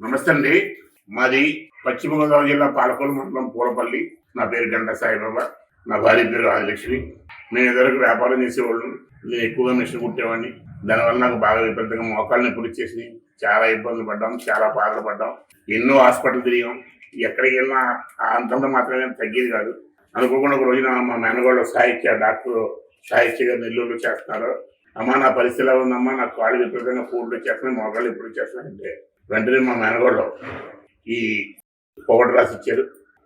నమస్తే అండి. మాది పశ్చిమ గోదావరి జిల్లా పాలకొల్లు మండలం పూలపల్లి. నా పేరు గంటా సాయిబాబా. నా భార్య పేరు ఆదిలక్ష్మి. మేము ఇదివరకు వ్యాపారం చేసేవాళ్ళం. నేను ఎక్కువగా మిషన్ కుట్టేవాడిని. దానివల్ల నాకు బాగా విపరీతంగా మోకాళ్ళు నొప్పులు వచ్చేసినాయి. చాలా ఇబ్బందులు పడ్డాం, చాలా బాధలు పడ్డాం. ఎన్నో హాస్పిటల్ తిరిగాం. ఎక్కడికి వెళ్ళినా అంతంత మాత్రమే తగ్గేది కాదు. అనుకోకుండా ఒక రోజున మా మేనగోళ్ళు డాక్టర్ సాహిత్య గారు నెల్లూరులో చేస్తున్నారు. అమ్మ నా పరిస్థితి ఎలా ఉందమ్మా, నాకు కాళ్ళు విపరీతంగా పూర్లు వచ్చేస్తున్నాయి, మోకాళ్ళు ఎప్పుడు వచ్చేస్తున్నాయంటే వెంటనే మా మేనగోళ్ళు ఈ పౌడర్ రాసి ఇచ్చారు.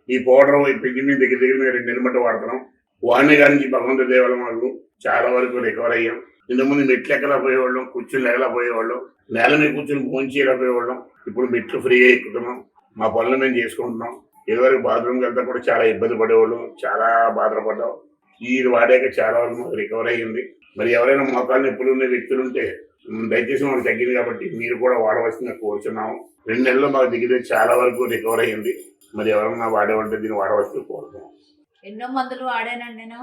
ఈ పౌడర్ మేము దగ్గర మేము 2 నెలల మట్టి వాడుతున్నాం. వాడిని గారి నుంచి భగవంతుడి దేవాల మాకు చాలా వరకు రికవర్ అయ్యాం. ఇంతకుముందు మెట్లు ఎక్కలేకపోయేవాళ్ళం, కూర్చుని ఎగలేకపోయేవాళ్ళం, నేల మీద కూర్చొని ఫోన్ చేయలేకపోయేవాళ్ళం. ఇప్పుడు మెట్లు ఫ్రీగా ఎక్కుతున్నాం, మా పనులు మేము చేసుకుంటున్నాం. ఇదివరకు బాత్రూమ్కి వెళ్తా కూడా చాలా ఇబ్బంది పడేవాళ్ళం, చాలా బాధపడ్డాం. ఇది వాడాక చాలా వరకు రికవర్ అయ్యింది. మరి ఎవరైనా మోకాళ్ళు నొప్పులు ఉన్న వ్యక్తులు ఉంటే దయచేసి మాకు తగ్గింది కాబట్టి మీరు కూడా వాడవలసిందిగా కోరుచున్నాము. 2 నెలల్లో మాకు దిగితే చాలా వరకు రికవర్ అయ్యింది. మరి ఎవరన్నా వాడేవంటే దీన్ని వాడవలసింది కోరుతున్నాం. ఎన్నో మందులు వాడానండి, నేను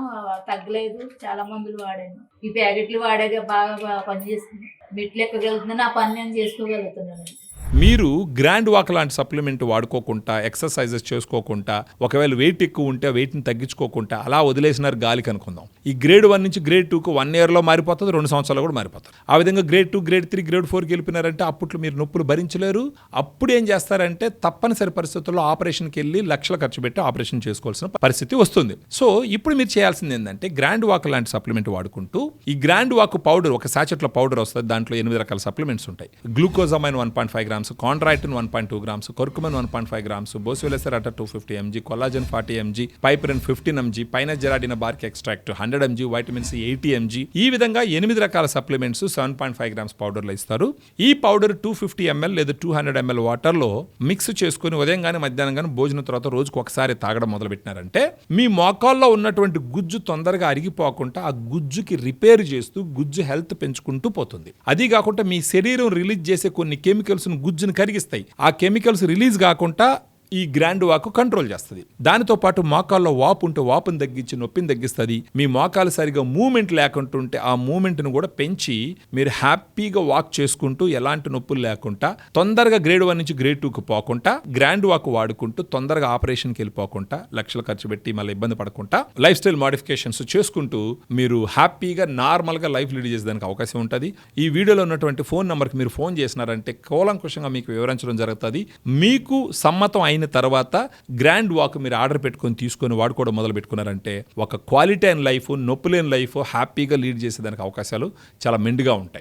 తగ్గలేదు. చాలా మందులు వాడాను. ఈ ప్యాకెట్లు వాడాక బాగా పనిచేస్తుంది. మెట్లు ఎక్కగలుగుతున్నాను, ఆ పని నేను చేసుకోగలుగుతున్నాను. మీరు గ్రాండ్ వాక్ లాంటి సప్లిమెంట్ వాడుకోకుండా, ఎక్సర్సైజెస్ చేసుకోకుండా, ఒకవేళ వెయిట్ ఎక్కువ ఉంటే వెయిట్ని తగ్గించుకోకుండా అలా వదిలేసినారు గాలికి అనుకుందాం. ఈ గ్రేడ్ 1 నుంచి గ్రేడ్ 2కు 1 ఇయర్లో మారిపోతుంది, 2 సంవత్సరాలు కూడా మారిపోతుంది. ఆ విధంగా గ్రేడ్ 2, గ్రేడ్ 3, గ్రేడ్ 4కి వెళ్ళిపోయినారంటే అప్పట్లో మీరు నొప్పులు భరించలేరు. అప్పుడు ఏం చేస్తారంటే తప్పనిసరి పరిస్థితుల్లో ఆపరేషన్కి వెళ్ళి లక్షలు ఖర్చు పెట్టి ఆపరేషన్ చేసుకోవాల్సిన పరిస్థితి వస్తుంది. సో ఇప్పుడు మీరు చేయాల్సింది ఏంటంటే గ్రాండ్ వాక్ లాంటి సప్లిమెంట్ వాడుకుంటూ, ఈ గ్రాండ్ వాక్ పౌడర్ ఒక సాచెట్లో పౌడర్ వస్తుంది. దాంట్లో 8 రకాల సప్లిమెంట్స్ ఉంటాయి. Glucosamine 1.5 grams, chondroitin 1.2 grams, curcumin 1.5 grams, boswellia serrata 250 mg, collagen 40 mg, piperine 15 mg, పైనజెరాడిన bark extract 100 mg, vitamin C 80 mg. ఈ విధంగా 8 రకాల సప్లిమెంట్స్ 7.5 grams పౌడర్లో ఇస్తారు. ఈ పౌడర్ 250 ml లేదా 200 ml వాటర్లో మిక్స్ చేసుకుని ఉదయం కానీ మధ్యాహ్నం కానీ భోజనం తర్వాత రోజుకు ఒకసారి తాగడం మొదలుపెట్టినారంటే మీ మోకాల్లో ఉన్నటువంటి గుజ్జు తొందరగా అరిగిపోకుండా ఆ గుజ్జుకి రిపేర్ చేస్తూ గుజ్జు హెల్త్ పెంచుకుంటూ పోతుంది. అది కాకుండా మీ శరీరం రిలీజ్ చేసే కొన్ని కెమికల్స్ గుజ్జును కరిగిస్తాయి. ఆ కెమికల్స్ రిలీజ్ కాకుండా ఈ గ్రాండ్ వాక్ కంట్రోల్ చేస్తుంది. దానితో పాటు మోకాల్లో వాపు ఉంటే వాపుని తగ్గించి నొప్పిని తగ్గిస్తుంది. మీ మోకాలు సరిగా మూమెంట్ లేకుంటుంటే ఆ మూమెంట్ను కూడా పెంచి మీరు హ్యాపీగా వాక్ చేసుకుంటూ ఎలాంటి నొప్పులు లేకుండా తొందరగా గ్రేడ్ 1 నుంచి గ్రేడ్ 2కు పోకుండా గ్రాండ్ వాక్ వాడుకుంటూ తొందరగా ఆపరేషన్కి వెళ్ళిపోకుండా లక్షలు ఖర్చు పెట్టి మళ్ళీ ఇబ్బంది పడకుండా లైఫ్ స్టైల్ మాడిఫికేషన్స్ చేసుకుంటూ మీరు హ్యాపీగా నార్మల్గా లైఫ్ లీడ్ చేసేదానికి అవకాశం ఉంటుంది. ఈ వీడియోలో ఉన్నటువంటి ఫోన్ నెంబర్కి మీరు ఫోన్ చేసినారంటే కూలంకుషంగా మీకు వివరించడం జరుగుతుంది. మీకు సమ్మతం అయిన తర్వాత గ్రాండ్ వాక్ మీరు ఆర్డర్ పెట్టుకొని తీసుకొని వాడుకోవడం మొదలు పెట్టుకున్నారంటే ఒక క్వాలిటీ అయిన లైఫ్, నొప్పులేని లైఫ్ హ్యాపీగా లీడ్ చేసేదానికి అవకాశాలు చాలా మెండుగా ఉంటాయి.